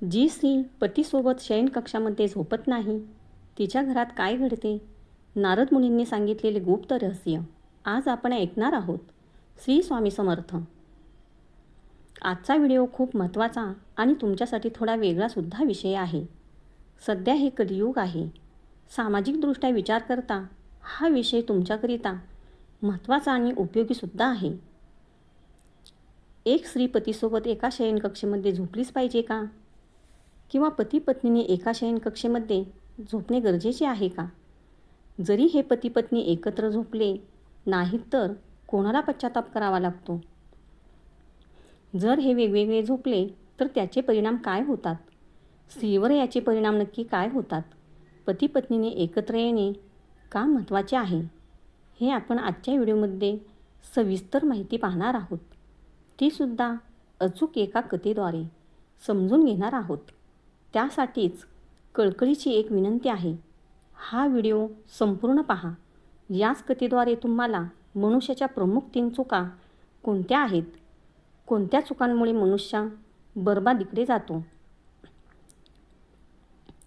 जी स्त्री पतीसोबत शयनकक्षामध्ये झोपत नाही, तिच्या घरात काय घडते? नारद मुनींनी सांगितलेले गुप्त रहस्य आज आपण ऐकणार आहोत. श्री स्वामी समर्थ. आजचा व्हिडिओ खूप महत्त्वाचा आणि तुमच्यासाठी थोडा वेगळासुद्धा विषय आहे. सध्या हे कलियुग आहे. सामाजिकदृष्ट्या विचार करता हा विषय तुमच्याकरिता महत्त्वाचा आणि उपयोगीसुद्धा आहे. एक स्त्री पतीसोबत एका शयनकक्षेमध्ये झोपलीच पाहिजे का? किंवा पती पत्नीने एका शयनकक्षेमध्ये झोपणे गरजेचे आहे का? जरी हे पती पत्नी एकत्र झोपले नाहीत तर कोणाला पश्चाताप करावा लागतो? जर हे वेगवेगळे झोपले तर त्याचे परिणाम काय होतात? स्त्रीवर याचे परिणाम नक्की काय होतात? पती पत्नीने एकत्र येणे का महत्त्वाचे आहे? हे आपण आजच्या व्हिडिओमध्ये सविस्तर माहिती पाहणार आहोत. तीसुद्धा अचूक एका कथेद्वारे समजून घेणार आहोत. त्यासाठीच कळकळीची एक विनंती आहे. हा व्हिडिओ संपूर्ण पहा. याच कथेद्वारे तुम्हाला मनुष्याच्या प्रमुख 3 चुका कोणत्या आहेत, कोणत्या चुकांमुळे मनुष्य बरबादीकडे जातो.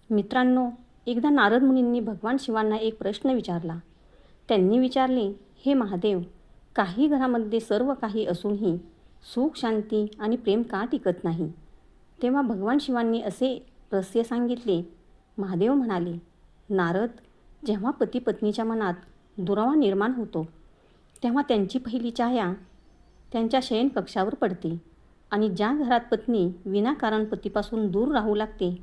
मित्रांनो, एकदा नारद मुनींनी भगवान शिवांना एक प्रश्न विचारला. त्यांनी विचारले, हे महादेव, काही घरामध्ये सर्व काही असूनही सुख, शांती आणि प्रेम का टिकत नाही? तेव्हा भगवान शिवांनी असे रहस्य सांगितले. महादेव म्हणाले, नारद, जेव्हा पती पत्नीच्या मनात दुरावा निर्माण होतो तेव्हा त्यांची पहिली छाया त्यांच्या शयनकक्षावर पडते आणि ज्या घरात पत्नी विनाकारण पतीपासून दूर राहू लागते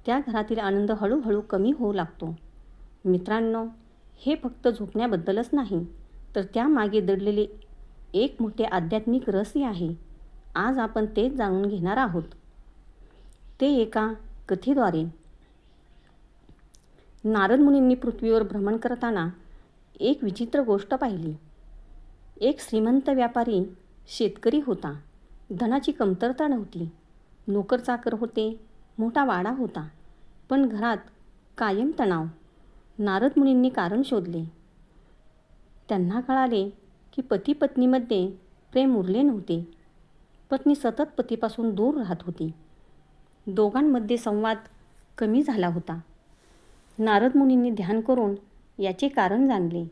त्या घरातील आनंद हळूहळू कमी होऊ लागतो. मित्रांनो, हे फक्त झोपण्याबद्दलच नाही तर त्यामागे दडलेले एक मोठे आध्यात्मिक रहस्य आहे. आज आपण तेच जाणून घेणार आहोत. ते एका कथेद्वारे. नारद मुनींनी पृथ्वीवर भ्रमण करताना एक विचित्र गोष्ट पाहिली. एक श्रीमंत व्यापारी शेतकरी होता. धनाची कमतरता नव्हती. नोकरचाकर होते. मोठा वाडा होता. पण घरात कायम तणाव. नारद मुनींनी कारण शोधले. त्यांना कळाले की पती पत्नीमध्ये प्रेम उरले नव्हते. पत्नी सतत पतीपासून दूर राहत होती. दोघांमध्ये संवाद कमी झाला होता. नारद मुनींनी ध्यान करून याचे कारण जाणले.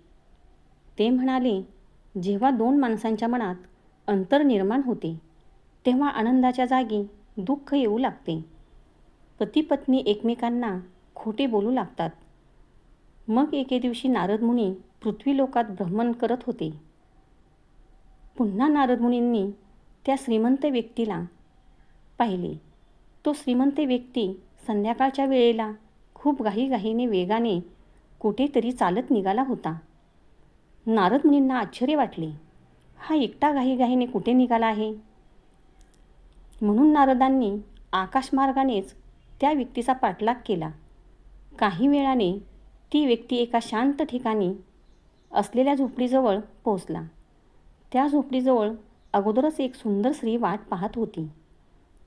ते म्हणाले, जेव्हा 2 माणसांच्या मनात अंतर निर्माण होते तेव्हा आनंदाच्या जागी दुःख येऊ लागते. पती पत्नी एकमेकांना खोटे बोलू लागतात. मग एके दिवशी नारद मुनी पृथ्वीलोकात भ्रमण करत होते. पुन्हा नारद मुनींनी त्या श्रीमंत व्यक्तीला पाहिले. तो श्रीमंत व्यक्ती संध्याकाळच्या वेळेला खूप घाईघाईने वेगाने कुठेतरी चालत निघाला होता. नारद मुनींना आश्चर्य वाटले. हा एकटा घाईघाईने कुठे निघाला आहे? म्हणून नारदांनी आकाशमार्गानेच त्या व्यक्तीचा पाठलाग केला. काही वेळाने ती व्यक्ती एका शांत ठिकाणी असलेल्या झोपडीजवळ पोहोचला. त्या झोपडीजवळ अगोदरच एक सुंदर स्त्री वाट पाहत होती.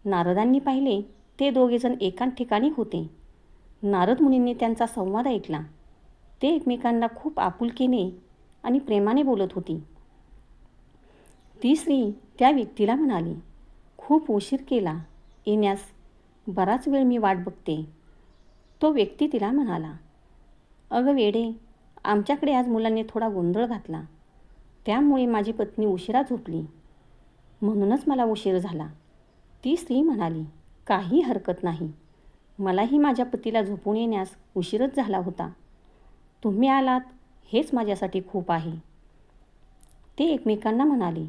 नारदांनी पाहिले ते दोघेजण एका ठिकाणी होते. नारद मुनींनी त्यांचा संवाद ऐकला. ते एकमेकांना खूप आपुलकीने आणि प्रेमाने बोलत होती. ती स्त्री त्या व्यक्तीला म्हणाली, खूप उशीर केला येण्यास, बराच वेळ मी वाट बघते. तो व्यक्ती तिला म्हणाला, अगं वेडे, आमच्याकडे आज मुलांनी थोडा गोंधळ घातला. त्यामुळे माझी पत्नी उशिरा झोपली. म्हणूनच मला उशीर झाला. ती स्त्री म्हणाली, काही हरकत नाही. मलाही माझ्या पतीला झोपून येण्यास उशीरच झाला होता. तुम्ही आलात हेच माझ्यासाठी खूप आहे. ते एकमेकांना म्हणाले,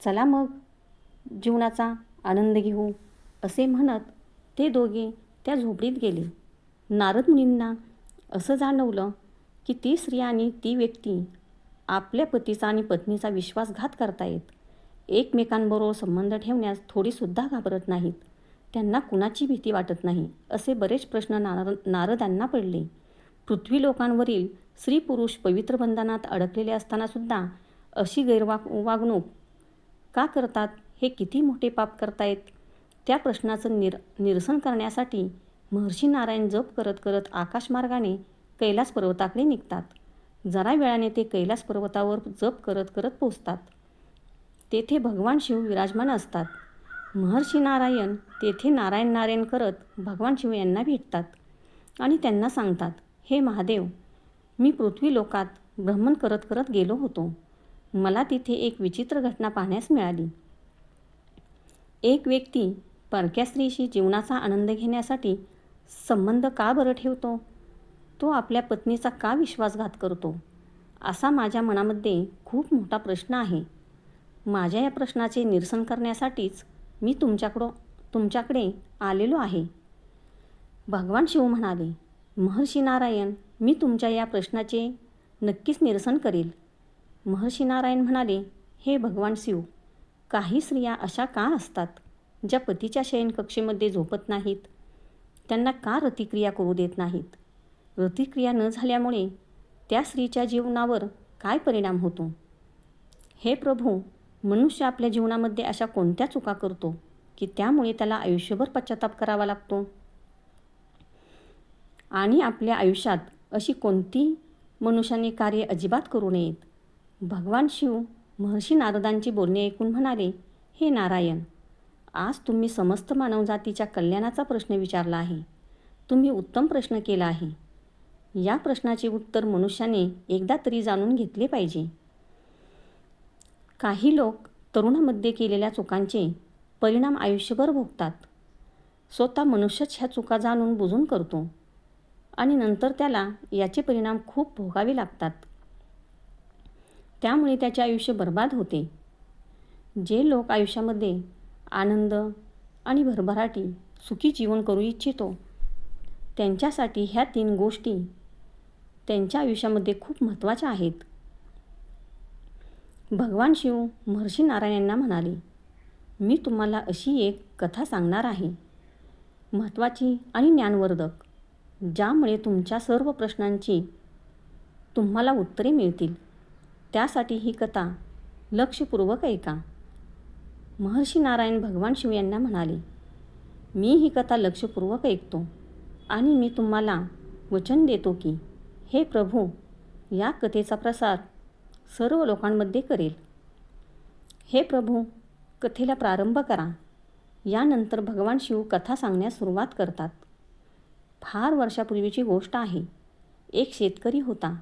चला मग जीवनाचा आनंद घेऊ. असे म्हणत ते दोघे त्या झोपडीत गेले. नारद मुनींना असं जाणवलं की ती स्त्री आणि ती व्यक्ती आपल्या पतीचा आणि पत्नीचा विश्वासघात करतायत. एकमेकांबरोबर संबंध ठेवण्यास थोडीसुद्धा घाबरत नाहीत. त्यांना कुणाची भीती वाटत नाही. असे बरेच प्रश्न नारदांना पडले. पृथ्वी लोकांवरील स्त्री पुरुष पवित्र बंधनात अडकलेले असतानासुद्धा अशी वागणूक का करतात? हे किती मोठे पाप करतायत? त्या प्रश्नाचं निरसन करण्यासाठी महर्षी नारायण जप करत करत आकाशमार्गाने कैलास पर्वताकडे निघतात. जरा वेळाने ते कैलास पर्वतावर जप करत करत पोचतात. तेथे भगवान शिव विराजमान असतात. महर्षी नारायण तेथे नारायण नारायण करत भगवान शिव यांना भेटतात आणि त्यांना सांगतात, हे महादेव, मी पृथ्वी लोकात भ्रमण करत करत गेलो होतो. मला तिथे एक विचित्र घटना पाहण्यास मिळाली. एक व्यक्ती परक्या स्त्रीशी जीवनाचा आनंद घेण्यासाठी संबंध का बरं ठेवतो? तो आपल्या पत्नीचा का विश्वासघात करतो? असा माझ्या मनामध्ये खूप मोठा प्रश्न आहे. माझ्या या प्रश्नाचे निरसन करण्यासाठीच मी तुमच्याकडे आलेलो आहे. भगवान शिव म्हणाले, महर्षी नारायण, मी तुमच्या या प्रश्नाचे नक्कीच निरसन करेल. महर्षी नारायण म्हणाले, हे भगवान शिव, काही स्त्रिया अशा का असतात ज्या पतीच्या शयनकक्षेमध्ये झोपत नाहीत? त्यांना का रतिक्रिया करू देत नाहीत? रतिक्रिया न झाल्यामुळे त्या स्त्रीच्या जीवनावर काय परिणाम होतो? हे प्रभू, मनुष्य आपल्या जीवनामध्ये अशा कोणत्या चुका करतो की त्यामुळे त्याला आयुष्यभर पश्चाताप करावा लागतो? आणि आपल्या आयुष्यात अशी कोणती मनुष्याने कार्य अजिबात करू नयेत? भगवान शिव महर्षी नारदांची बोलणे ऐकून म्हणाले, हे नारायण, आज तुम्ही समस्त मानवजातीच्या कल्याणाचा प्रश्न विचारला आहे. तुम्ही उत्तम प्रश्न केला आहे. या प्रश्नाचे उत्तर मनुष्याने एकदा तरी जाणून घेतले पाहिजे. काही लोक तरुणामध्ये केलेल्या चुकांचे परिणाम आयुष्यभर भोगतात. स्वतः मनुष्यच ह्या चुका जाणून बुजून करतो आणि नंतर त्याला याचे परिणाम खूप भोगावे लागतात. त्यामुळे त्याचे आयुष्य बर्बाद होते. जे लोक आयुष्यामध्ये आनंद आणि भरभराटी सुखी जीवन करू इच्छितो, त्यांच्यासाठी ह्या 3 गोष्टी त्यांच्या आयुष्यामध्ये खूप महत्त्वाच्या आहेत. भगवान शिव महर्षी नारायणांना म्हणाले, मी तुम्हाला अशी एक कथा सांगणार आहे, महत्त्वाची आणि ज्ञानवर्धक, ज्यामुळे तुमच्या सर्व प्रश्नांची तुम्हाला उत्तरे मिळतील. त्यासाठी ही कथा लक्षपूर्वक ऐका. महर्षी नारायण भगवान शिव यांना म्हणाले, मी ही कथा लक्षपूर्वक ऐकतो आणि मी तुम्हाला वचन देतो की हे प्रभू, या कथेचा प्रसार सर्व लोकांमध्ये करेल. हे प्रभू, कथेला प्रारंभ करा. यानंतर भगवान शिव कथा सांगण्यास सुरुवात करतात. फार वर्षापूर्वीची गोष्ट आहे. एक शेतकरी होता.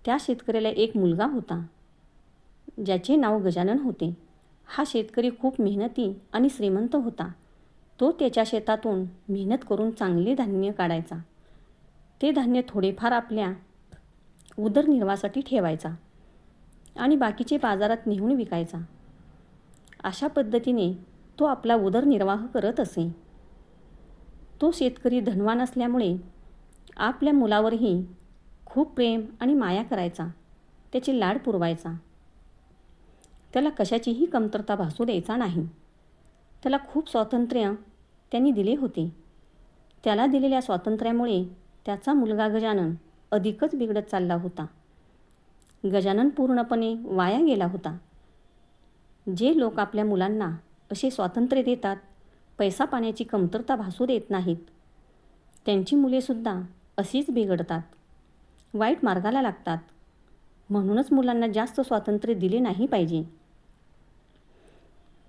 त्या शेतकऱ्याला एक मुलगा होता, ज्याचे नाव गजानन होते. हा शेतकरी खूप मेहनती आणि श्रीमंत होता. तो त्याच्या शेतातून मेहनत करून चांगले धान्य काढायचा. ते धान्य थोडेफार आपल्या उदरनिर्वाहासाठी ठेवायचा आणि बाकीचे बाजारात नेऊन विकायचा. अशा पद्धतीने तो आपला उदरनिर्वाह करत असे. तो शेतकरी धनवान असल्यामुळे आपल्या मुलावरही खूप प्रेम आणि माया करायचा. त्याचे लाड पुरवायचा. त्याला कशाचीही कमतरता भासू द्यायचा नाही. त्याला खूप स्वातंत्र्य त्यांनी दिले होते. त्याला दिलेल्या स्वातंत्र्यामुळे त्याचा मुलगा गजानन अधिकच बिघडत चालला होता. गजानन पूर्णपणे वाया गेला होता. जे लोक आपल्या मुलांना असे स्वातंत्र्य देतात, पैसा पाण्याची कमतरता भासू देत नाहीत, त्यांची मुलेसुद्धा अशीच बिघडतात, वाईट मार्गाला लागतात. म्हणूनच मुलांना जास्त स्वातंत्र्य दिले नाही पाहिजे.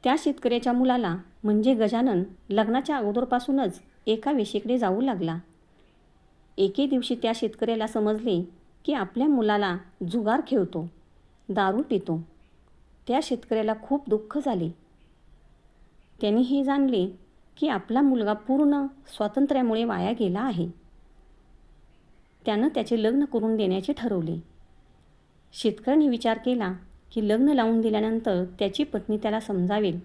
त्या शेतकऱ्याच्या मुलाला म्हणजे गजानन लग्नाच्या अगोदरपासूनच एका वेश्येकडे जाऊ लागला. एके दिवशी त्या शेतकऱ्याला समजले की आपल्या मुलाला जुगार खेळतो, दारू पितो. त्या शेतकऱ्याला खूप दुःख झाले. त्याने हे जाणले की आपला मुलगा पूर्ण स्वातंत्र्यामुळे वाया गेला आहे. त्यानं त्याचे लग्न करून देण्याचे ठरवले. शेतकऱ्याने विचार केला की लग्न लावून दिल्यानंतर त्याची पत्नी त्याला समजावेल.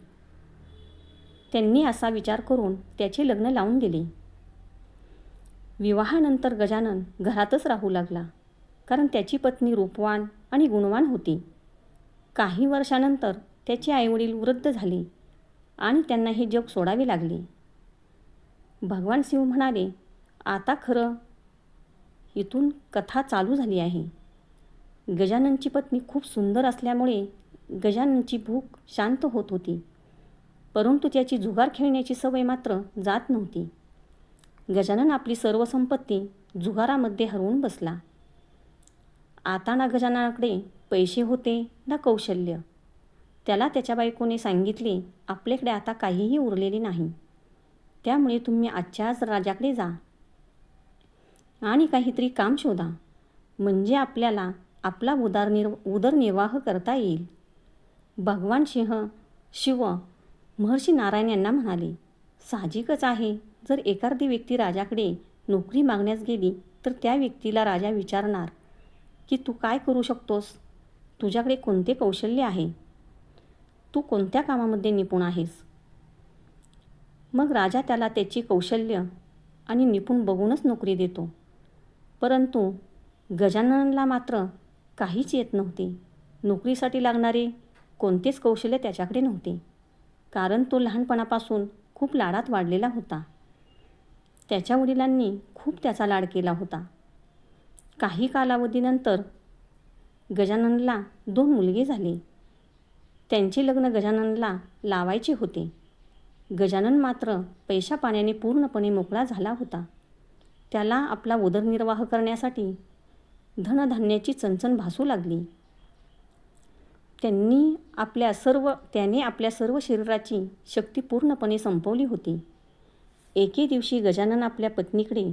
त्यांनी असा विचार करून त्याचे लग्न लावून दिले. विवाहानंतर गजानन घरातच राहू लागला, कारण त्याची पत्नी रूपवान आणि गुणवान होती. काही वर्षानंतर त्याचे आईवडील वृद्ध झाले आणि त्यांना हे जग सोडावे लागले. भगवान शिव म्हणाले, आता खरं इथून कथा चालू झाली आहे. गजाननची पत्नी खूप सुंदर असल्यामुळे गजाननची भूक शांत होत होती, परंतु त्याची जुगार खेळण्याची सवय मात्र जात नव्हती. गजानन आपली सर्व संपत्ती जुगारामध्ये हरवून बसला. आता ना गजाननाकडे पैसे होते ना कौशल्य. त्याला त्याच्या बायकोने सांगितले, आपल्याकडे आता काहीही उरलेले नाही, त्यामुळे तुम्ही आजच्या आज राजाकडे जा आणि काहीतरी काम शोधा, म्हणजे आपल्याला आपला उदरनिर्वाह करता येईल. भगवान शिव महर्षी नारायण यांना म्हणाले, साहजिकच आहे, जर एखादी व्यक्ती राजाकडे नोकरी मागण्यास गेली तर त्या व्यक्तीला राजा विचारणार की तू काय करू शकतोस, तुझ्याकडे कोणते कौशल्य आहे, तू कोणत्या कामामध्ये निपुण आहेस. मग राजा त्याला त्याची कौशल्य आणि निपुण बघूनच नोकरी देतो. परंतु गजाननला मात्र काहीच येत नव्हते. नोकरीसाठी लागणारे कोणतेच कौशल्य त्याच्याकडे नव्हते, कारण तो लहानपणापासून खूप लाडात वाढलेला होता. त्याच्या वडिलांनी खूप त्याचा लाड केला होता. काही कालावधीनंतर गजाननला 2 मुलगे झाले. त्यांचे लग्न गजाननला लावायचे होते. गजानन मात्र पैशा पाण्याने पूर्णपणे मोकळा झाला होता. त्याला आपला उदरनिर्वाह करण्यासाठी धनधान्याची चणचण भासू लागली. त्याने आपल्या सर्व शरीराची शक्ती पूर्णपणे संपवली होती. एके दिवशी गजानन आपल्या पत्नीकडे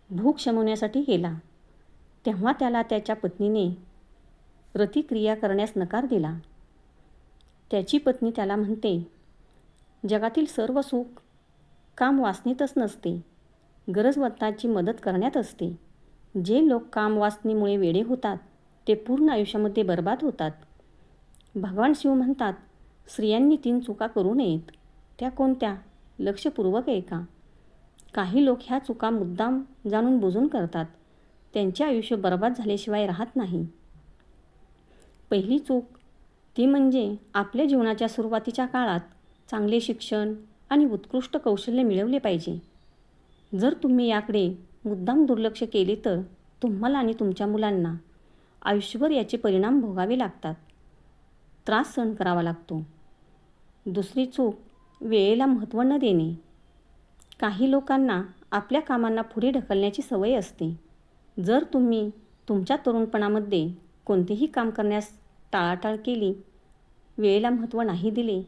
भूक शमवण्यासाठी गेला. तेव्हा त्याला त्याच्या पत्नीने रतिक्रिया करण्यास नकार दिला. त्याची पत्नी त्याला म्हणते, जगातील सर्व सुख काम वासनेतच नसते, गरजवंतांची मदत करण्यात असते. जे लोक काम वासनेमुळे वेडे होतात ते पूर्ण आयुष्यामध्ये बर्बाद होतात. भगवान शिव म्हणतात, स्त्रियांनी 3 चुका करू नयेत. त्या कोणत्या? लक्षपूर्वक ऐका. काही लोक ह्या चुका मुद्दाम जाणून बुजून करतात. त्यांचे आयुष्य बर्बाद झाल्याशिवाय राहत नाही. पहिली चूक ती म्हणजे आपल्या जीवनाच्या सुरुवातीच्या काळात चांगले शिक्षण आणि उत्कृष्ट कौशल्य मिळवले पाहिजे. जर तुम्ही याकडे मुद्दाम दुर्लक्ष केले तर तुम्हाला आणि तुमच्या मुलांना आयुष्यभर याचे परिणाम भोगावे लागतात, त्रास सहन करावा लागतो. दुसरी चूक, वेळेला महत्त्व न देणे. काही लोकांना आपल्या कामांना पुढे ढकलण्याची सवय असते. जर तुम्ही तुमच्या तरुणपणामध्ये कोणतेही काम करण्यास टाळाटाळ केली, वेळेला महत्त्व नाही दिले,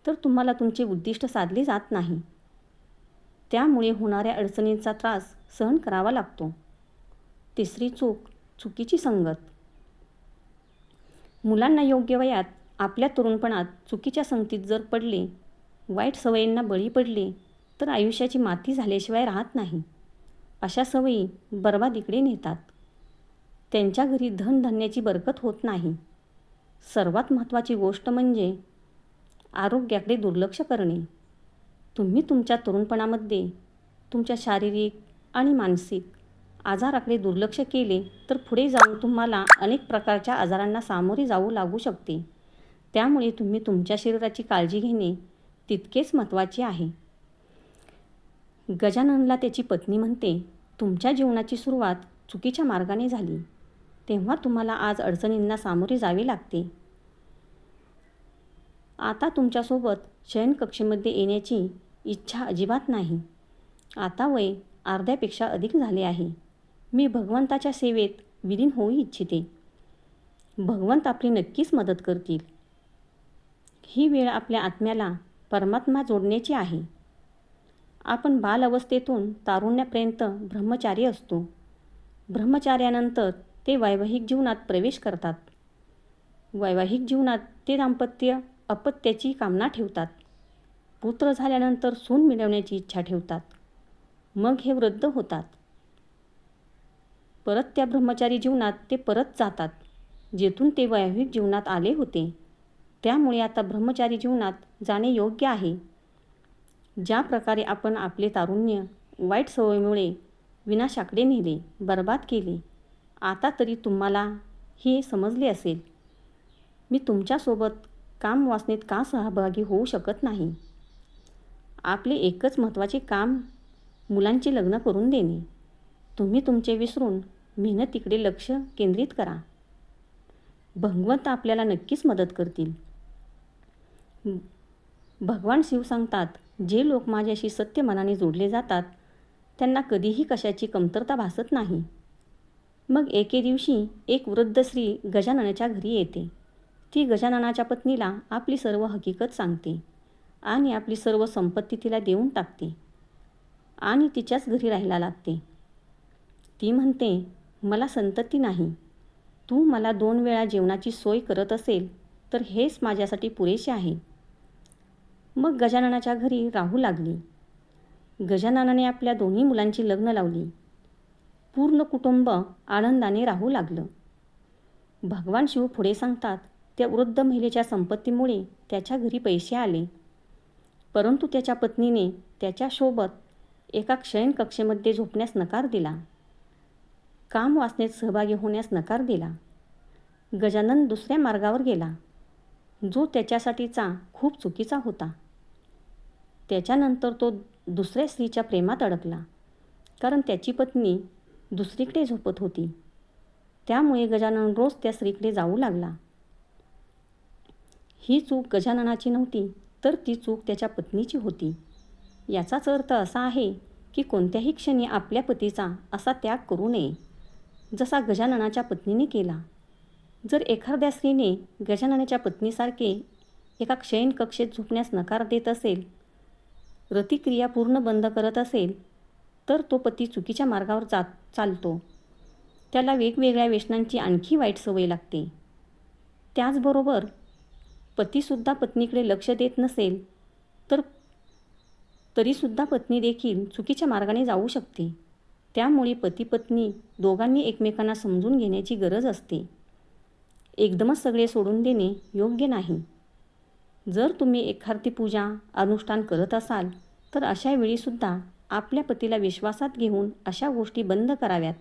तर तुम्हाला तुमचे उद्दिष्ट साधले जात नाही. त्यामुळे होणाऱ्या अडचणींचा त्रास सहन करावा लागतो. तिसरी चूक, चुकीची संगत. मुलांना योग्य वयात आपल्या तरुणपणात चुकीच्या संगतीत जर पडले, वाईट सवयींना बळी पडले तर आयुष्याची माती झाल्याशिवाय राहत नाही. अशा सवयी बर्बादीकडे नेतात. त्यांच्या घरी धनधान्याची बरकत होत नाही. सर्वात महत्त्वाची गोष्ट म्हणजे आरोग्याकडे दुर्लक्ष करणे. तुम्ही तुमच्या तरुणपणामध्ये तुमच्या शारीरिक आणि मानसिक आजाराकडे दुर्लक्ष केले तर पुढे जाऊन तुम्हाला अनेक प्रकारच्या आजारांना सामोरे जाऊ लागू शकते. त्यामुळे तुम्ही तुमच्या शरीराची काळजी घेणे तितकेच महत्त्वाचे आहे. गजाननला त्याची पत्नी म्हणते, तुमच्या जीवनाची सुरुवात चुकीच्या मार्गाने झाली, तेव्हा तुम्हाला आज अडचणींना सामोरे जावे लागते. आता तुमच्यासोबत शयनकक्षेमध्ये येण्याची इच्छा अजिबात नाही. आता वय अर्ध्यापेक्षा अधिक झाले आहे. मी भगवंताच्या सेवेत विलीन होऊ इच्छिते. भगवंत आपली नक्कीच मदत करतील. ही वेळ आपल्या आत्म्याला परमात्मा जोडण्याची आहे. आपण बालअवस्थेतून तारुण्यापर्यंत ब्रह्मचारी असतो. ब्रह्मचार्यानंतर ते वैवाहिक जीवनात प्रवेश करतात. वैवाहिक जीवनात ते दाम्पत्य अपत्याची कामना ठेवतात. पुत्र झाल्यानंतर सून मिळवण्याची इच्छा ठेवतात. मग हे वृद्ध होतात. परत त्या ब्रह्मचारी जीवनात ते परत जातात, जेथून ते वैवाहिक जीवनात आले होते. त्यामुळे आता ब्रह्मचारी जीवनात जाणे योग्य आहे. ज्या प्रकारे आपण आपले तारुण्य वाईट सवयीमुळे विनाशाकडे नेले, बर्बाद केले, आता तरी तुम्हाला हे समजले असेल. मी तुमच्यासोबत काम वासनेत का सहभागी होऊ शकत नाही. आपले एकच महत्त्वाचे काम मुलांचे लग्न करून देणे. तुम्ही तुमचे विसरून मेहनतीकडे लक्ष केंद्रित करा. भगवंत आपल्याला नक्कीच मदत करतील. भगवान शिव सांगतात, जे लोक माझ्याशी सत्य मनाने जोडले जातात त्यांना कधीही कशाची कमतरता भासत नाही. मग एके दिवशी एक वृद्ध स्त्री गजाननाच्या घरी येते. ती गजाननाच्या पत्नीला आपली सर्व हकीकत सांगते आणि आपली सर्व संपत्ती तिला देऊन टाकते आणि तिच्याच घरी राहायला लागते. ती म्हणते, मला संतती नाही. तू मला 2 वेळा जेवणाची सोय करत असेल तर हेच माझ्यासाठी पुरेसे आहे. मग गजाननाच्या घरी राहू लागली. गजाननाने आपल्या 2 मुलांची लग्न लावली. पूर्ण कुटुंब आनंदाने राहू लागलं. भगवान शिव पुढे सांगतात, त्या वृद्ध महिलेच्या संपत्तीमुळे त्याच्या घरी पैसे आले. परंतु त्याच्या पत्नीने त्याच्यासोबत एका शयनकक्षेमध्ये झोपण्यास नकार दिला. काम वासनेत सहभागी होण्यास नकार दिला. गजानन दुसऱ्या मार्गावर गेला, जो त्याच्यासाठीचा खूप चुकीचा होता. त्याच्यानंतर तो दुसऱ्या स्त्रीच्या प्रेमात अडकला, कारण त्याची पत्नी दुसरीकडे झोपत होती. त्यामुळे गजानन रोज त्या स्त्रीकडे जाऊ लागला. ही चूक गजाननाची नव्हती, तर ती चूक त्याच्या पत्नीची होती. याचाच अर्थ असा आहे की कोणत्याही क्षणी आपल्या पतीचा असा त्याग करू नये, जसा गजाननाच्या पत्नीने केला. जर एखाद्या स्त्रीने गजाननाच्या पत्नीसारखे एका शयनकक्षेत झोपण्यास नकार देत असेल, रतिक्रिया पूर्ण बंद करत असेल, तर तो पती चुकीच्या मार्गावर चालतो. त्याला वेगवेगळ्या व्यसनांची आणखी वाईट सवय लागते. त्याचबरोबर पतीसुद्धा पत्नीकडे लक्ष देत नसेल तर तरीसुद्धा पत्नी देखील चुकीच्या मार्गाने जाऊ शकते. त्यामुळे पती पत्नी दोघांनी एकमेकांना समजून घेण्याची गरज असते. एकदमच सगळे सोडून देणे योग्य नाही. जर तुम्ही एखादी पूजा अनुष्ठान करत असाल तर अशा वेळीसुद्धा आपल्या पतीला विश्वासात घेऊन अशा गोष्टी बंद कराव्यात,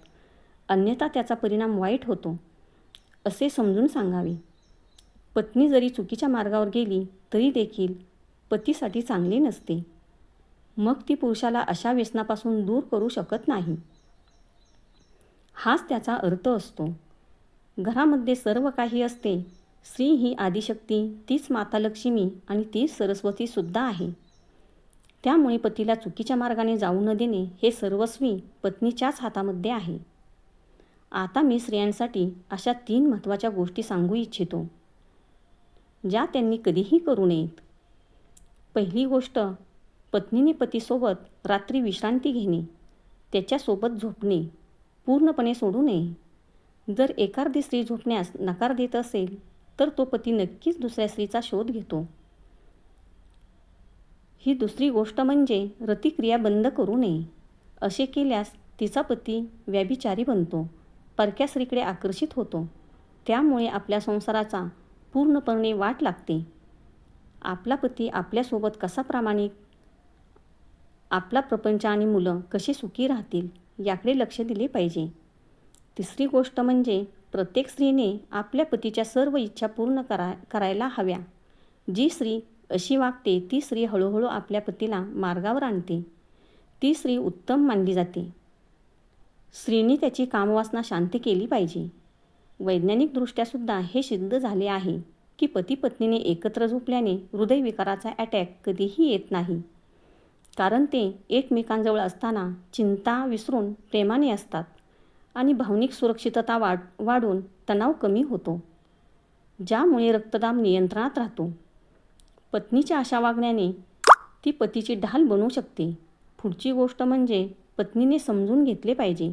अन्यथा त्याचा परिणाम वाईट होतो, असे समजून सांगावे. पत्नी जरी चुकीच्या मार्गावर गेली तरी देखील पतीसाठी चांगले नसते. मग ती पुरुषाला अशा व्यसनापासून दूर करू शकत नाही. हाच त्याचा अर्थ असतो. घरामध्ये सर्व काही असते. स्त्री ही आदिशक्ती, तीच माता लक्ष्मी आणि तीच सरस्वतीसुद्धा आहे. त्यामुळे पतीला चुकीच्या मार्गाने जाऊ न देणे हे सर्वस्वी पत्नीच्याच हातामध्ये आहे. आता मी स्त्रियांसाठी अशा 3 महत्त्वाच्या गोष्टी सांगू इच्छितो, ज्या त्यांनी कधीही करू नयेत. पहिली गोष्ट, पत्नीने पतीसोबत रात्री विश्रांती घेणे, त्याच्यासोबत झोपणे पूर्णपणे सोडू नये. जर एखादी स्त्री झोपण्यास नकार देत असेल तर तो पती नक्कीच दुसऱ्या स्त्रीचा शोध घेतो. ही दुसरी गोष्ट म्हणजे रतिक्रिया बंद करू नये. असे केल्यास तिचा पती व्यभिचारी बनतो, परक्या स्त्रीकडे आकर्षित होतो. त्यामुळे आपल्या संसाराचा पूर्णपणे वाट लागते. आपला पती आपल्यासोबत कसा प्रामाणिक, आपला प्रपंच आणि मुलं कशी सुखी राहतील याकडे लक्ष दिले पाहिजे. तिसरी गोष्ट म्हणजे प्रत्येक स्त्रीने आपल्या पतीच्या सर्व इच्छा पूर्ण करायला हव्या. जी स्त्री अशी वागते ती स्त्री हळूहळू आपल्या पतीला मार्गावर आणते. ती स्त्री उत्तम मानली जाते. स्त्रीने त्याची कामवासना शांत केली पाहिजे. वैज्ञानिकदृष्ट्यासुद्धा हे सिद्ध झाले आहे की पती पत्नीने एकत्र झोपल्याने हृदयविकाराचा अटॅक कधीही येत नाही, कारण ते एकमेकांजवळ असताना चिंता विसरून प्रेमाने असतात आणि भावनिक सुरक्षितता वाढून तणाव कमी होतो, ज्यामुळे रक्तदाब नियंत्रणात राहतो. पत्नीच्या अशा वागण्याने ती पतीची ढाल बनू शकते. पुढची गोष्ट म्हणजे पत्नीने समजून घेतले पाहिजे,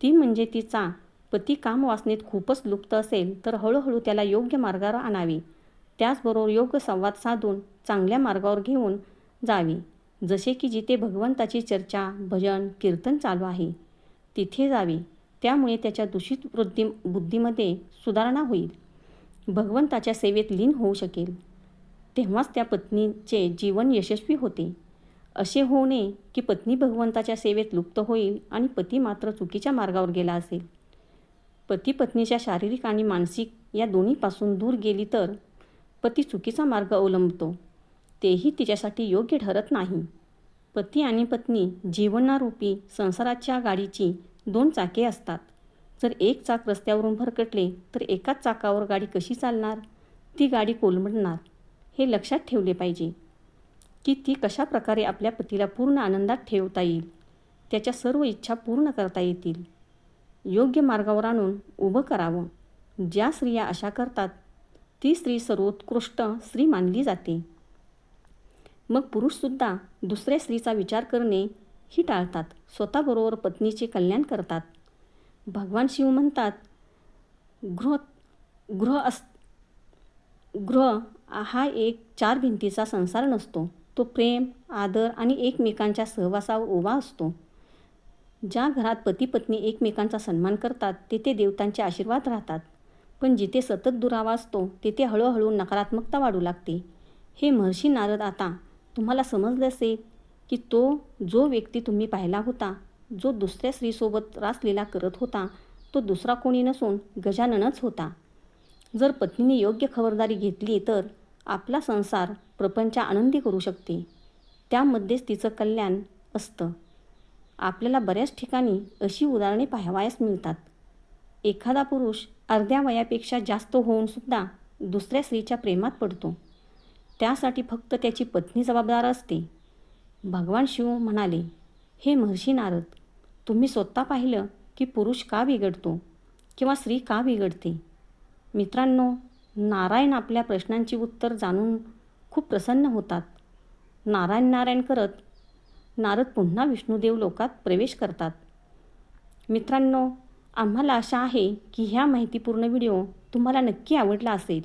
ती म्हणजे तिचा पती कामवासनेत खूपच लुप्त असेल तर हळूहळू त्याला योग्य मार्गावर आणावे. त्याचबरोबर योग्य संवाद साधून चांगल्या मार्गावर घेऊन जावे. जसे की जिथे भगवंताची चर्चा, भजन, कीर्तन चालू आहे तिथे जावे. त्यामुळे त्याच्या दूषित बुद्धीमध्ये सुधारणा होईल, भगवंताच्या सेवेत लीन होऊ शकेल. तेव्हाच त्या पत्नीचे जीवन यशस्वी होते. असे होऊ नये की पत्नी भगवंताच्या सेवेत लुप्त होईल आणि पती मात्र चुकीच्या मार्गावर गेला असेल. पती पत्नीच्या शारीरिक आणि मानसिक या दोन्हीपासून दूर गेली तर पती चुकीचा मार्ग अवलंबतो, तेही तिच्यासाठी योग्य ठरत नाही. पती आणि पत्नी जीवनारूपी संसाराच्या गाडीची 2 चाके असतात. जर एक चाक रस्त्यावरून भरकटले तर एकाच चाकावर गाडी कशी चालणार? ती गाडी कोलमडणार. हे लक्षात ठेवले पाहिजे की ती कशा प्रकारे आपल्या पतीला पूर्ण आनंदात ठेवता येईल, त्याच्या सर्व इच्छा पूर्ण करता येतील, योग्य मार्गावर आणून उभं करावं. ज्या स्त्रिया अशा करतात ती स्त्री सर्वोत्कृष्ट स्त्री मानली जाते. मग पुरुषसुद्धा दुसऱ्या स्त्रीचा विचार करणे ही टाळतात, स्वतःबरोबर पत्नीचे कल्याण करतात. भगवान शिव म्हणतात, गृह गृह हा एक 4 भिंतीचा संसार नसतो. तो प्रेम, आदर आणि एकमेकांच्या सहवासावर उभा असतो. ज्या घरात पती पत्नी एकमेकांचा सन्मान करतात तेथे देवतांचे आशीर्वाद राहतात. पण जिथे सतत दुरावा असतो तेथे हळूहळू नकारात्मकता वाढू लागते. हे महर्षी नारद, आता तुम्हाला समजले असेल की जो व्यक्ती तुम्ही पाहिला होता, जो दुसऱ्या स्त्रीसोबत रासलीला करत होता, तो दुसरा कोणी नसून गजाननच होता. जर पत्नीने योग्य खबरदारी घेतली तर आपला संसार प्रपंच आनंदी करू शकते. त्यामध्येच तिचं कल्याण असतं. आपल्याला बऱ्याच ठिकाणी अशी उदाहरणे पाहावयास मिळतात. एखादा पुरुष अर्ध्या वयापेक्षा जास्त होऊनसुद्धा दुसऱ्या स्त्रीच्या प्रेमात पडतो. त्यासाठी फक्त त्याची पत्नी जबाबदार असते. भगवान शिव म्हणाले, हे महर्षी नारद, तुम्ही स्वतः पाहिलं की पुरुष का बिघडतो किंवा स्त्री का बिघडते? मित्रांनो, नारायण आपल्या प्रश्नांची उत्तर जाणून खूप प्रसन्न होतात. नारायण नारायण करत नारद पुन्हा विष्णुदेव लोकात प्रवेश करतात. मित्रांनो, आम्हाला आशा आहे की ह्या माहितीपूर्ण व्हिडिओ तुम्हाला नक्की आवडला असेल.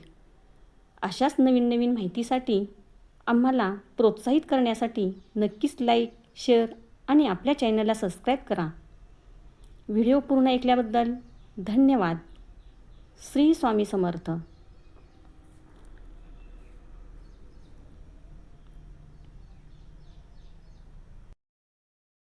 अशाच नवीन नवीन माहितीसाठी आम्हाला प्रोत्साहित करण्यासाठी नक्कीच लाईक, शेअर आणि आपल्या चॅनलला सबस्क्राईब करा. व्हिडिओ पूर्ण ऐकल्याबद्दल धन्यवाद. श्री स्वामी समर्थ.